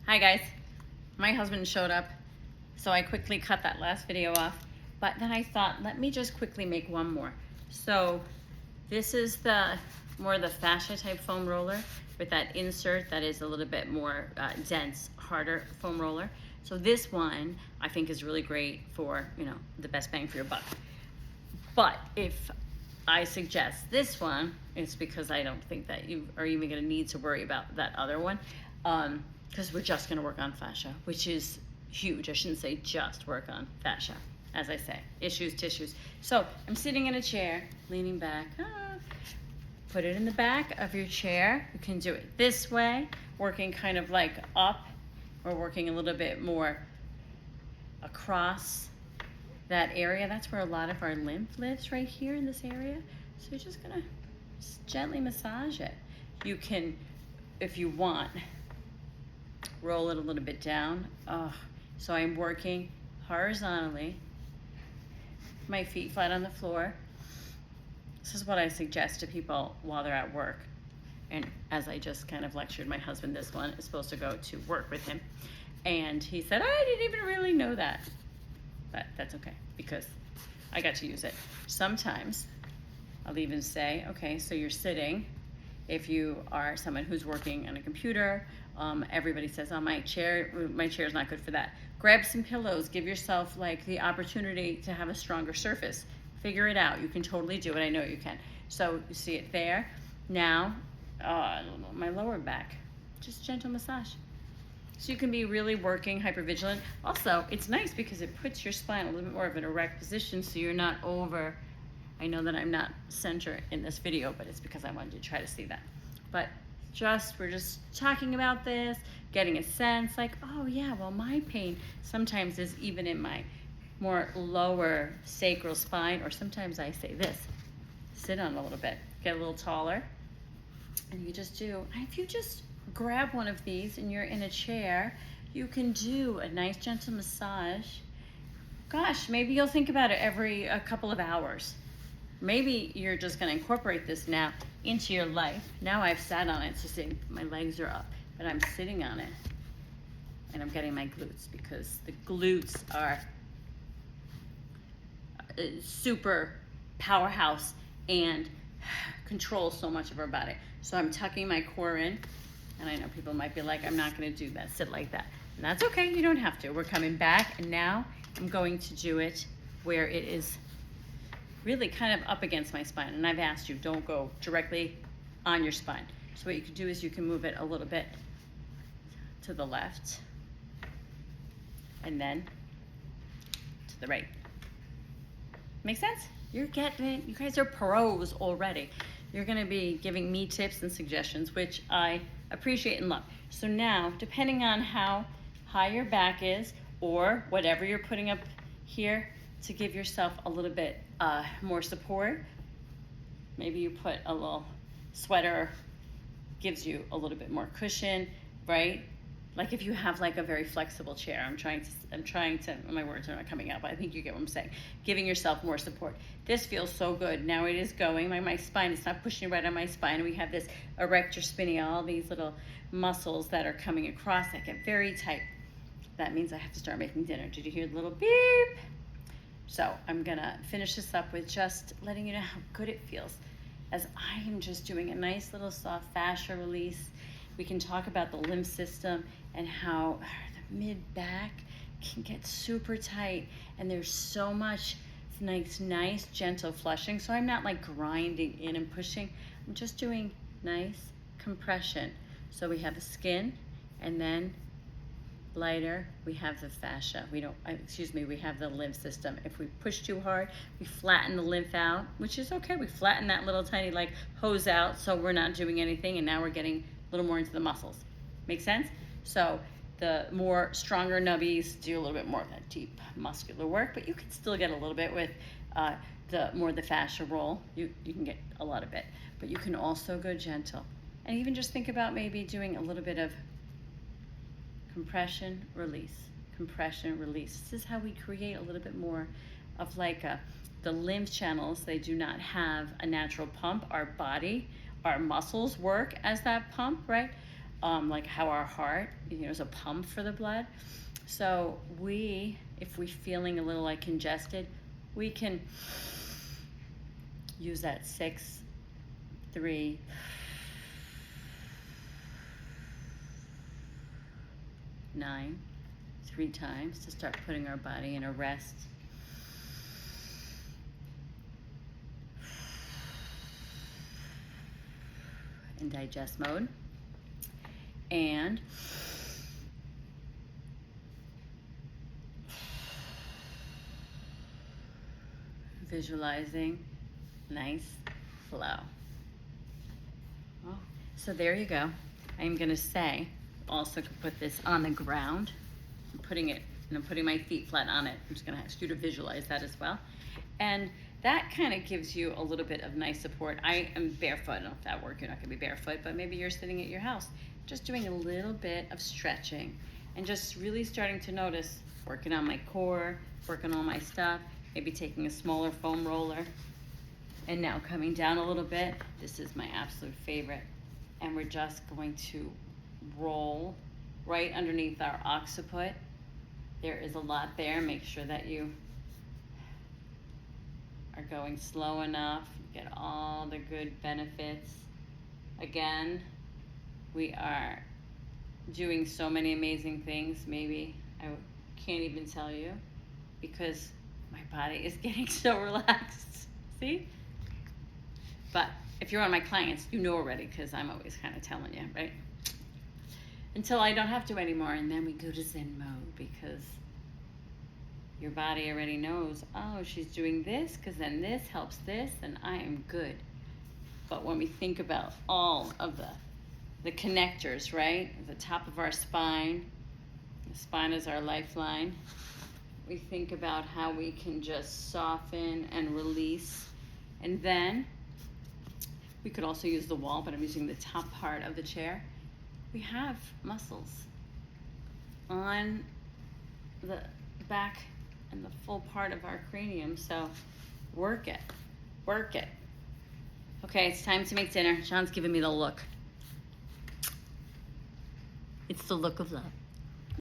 Hi guys, my husband showed up, so I quickly cut that last video off, but then I thought, let me just quickly make one more. So this is the more the fascia type foam roller with that insert that is a little bit more dense, harder foam roller. So this one I think is really great for, the best bang for your buck. But if I suggest this one, it's because I don't think that you are even going to need to worry about that other one, because we're just going to work on fascia, which is huge. I shouldn't say just work on fascia, as I say, issues, tissues. So I'm sitting in a chair, leaning back. Put it in the back of your chair. You can do it this way, working kind of like up, or working a little bit more across that area. That's where a lot of our lymph lives, right here in this area. So you're just gonna gently massage it. You can, if you want, roll it a little bit down. So I'm working horizontally, my feet flat on the floor. This is what I suggest to people while they're at work. And as I just kind of lectured my husband, this one is supposed to go to work with him. And he said, I didn't even really know that. But that's okay, because I got to use it. Sometimes I'll even say, okay, so you're sitting. If you are someone who's working on a computer, everybody says, oh, my chair is not good for that. Grab some pillows, give yourself like the opportunity to have a stronger surface. Figure it out. You can totally do it. I know you can. So you see it there. Now, my lower back, just gentle massage. So you can be really working hypervigilant. Also, it's nice because it puts your spine a little bit more of an erect position, so you're not over. I know that I'm not center in this video, but it's because I wanted to try to see that. But we're just talking about this, getting a sense like, oh yeah, well my pain sometimes is even in my more lower sacral spine, or sometimes I say this, sit on a little bit, get a little taller, and you just do, if you just grab one of these and you're in a chair, you can do a nice gentle massage. Gosh, maybe you'll think about it every a couple of hours. Maybe you're just going to incorporate this now into your life. Now I've sat on it, so see, my legs are up, but I'm sitting on it and I'm getting my glutes, because the glutes are super powerhouse and control so much of our body. So I'm tucking my core in. And I know people might be like, I'm not going to do that, sit like that. And that's okay, you don't have to. We're coming back, and now I'm going to do it where it is really kind of up against my spine. And I've asked you, don't go directly on your spine. So what you can do is you can move it a little bit to the left, and then to the right. Make sense? You're getting it. You guys are pros already. You're going to be giving me tips and suggestions, which I appreciate and love. So now, depending on how high your back is, or whatever you're putting up here to give yourself a little bit more support, maybe you put a little sweater, gives you a little bit more cushion, right? Like if you have like a very flexible chair, I'm trying to, my words are not coming out, but I think you get what I'm saying. Giving yourself more support. This feels so good. Now it is going, my spine, it's not pushing right on my spine. We have this erector spinae, all these little muscles that are coming across that get very tight. That means I have to start making dinner. Did you hear the little beep? So I'm gonna finish this up with just letting you know how good it feels, as I am just doing a nice little soft fascia release. We can talk about the lymph system and how the mid-back can get super tight, and there's so much nice gentle flushing. So I'm not like grinding in and pushing. I'm just doing nice compression. So we have the skin, and then lighter, we have the fascia. We have the lymph system. If we push too hard, we flatten the lymph out, which is okay. We flatten that little tiny like hose out, so we're not doing anything, and now we're getting a little more into the muscles. Make sense? So the more stronger nubbies do a little bit more of that deep muscular work, but you can still get a little bit with the fascia roll. You can get a lot of it, but you can also go gentle. And even just think about maybe doing a little bit of compression, release, compression, release. This is how we create a little bit more of like the lymph channels. They do not have a natural pump. Our body, our muscles work as that pump, right? like how our heart, is a pump for the blood. So if we're feeling a little like congested, we can use that 6, 3, 9, 3 times to start putting our body in a rest. In digest mode. And visualizing nice flow. So there you go. I'm going to say, also could put this on the ground. I'm putting my feet flat on it. I'm just going to ask you to visualize that as well. And that kind of gives you a little bit of nice support. I am barefoot. I don't know if that works. You're not going to be barefoot, but maybe you're sitting at your house. Just doing a little bit of stretching and just really starting to notice, working on my core, working on my stuff, maybe taking a smaller foam roller. And now coming down a little bit. This is my absolute favorite. And we're just going to roll right underneath our occiput. There is a lot there. Make sure that you are going slow enough, get all the good benefits. Again, we are doing so many amazing things. Maybe I can't even tell you because my body is getting so relaxed. See? But if you're one of my clients, you know already because I'm always kind of telling you, right? Until I don't have to anymore, and then we go to Zen mode because your body already knows, oh, she's doing this because then this helps this, and I am good. But when we think about all of the connectors, right? The top of our spine, the spine is our lifeline. We think about how we can just soften and release. And then we could also use the wall, but I'm using the top part of the chair. We have muscles on the back and the full part of our cranium, so work it. Okay, it's time to make dinner. Sean's giving me the look. It's the look of love.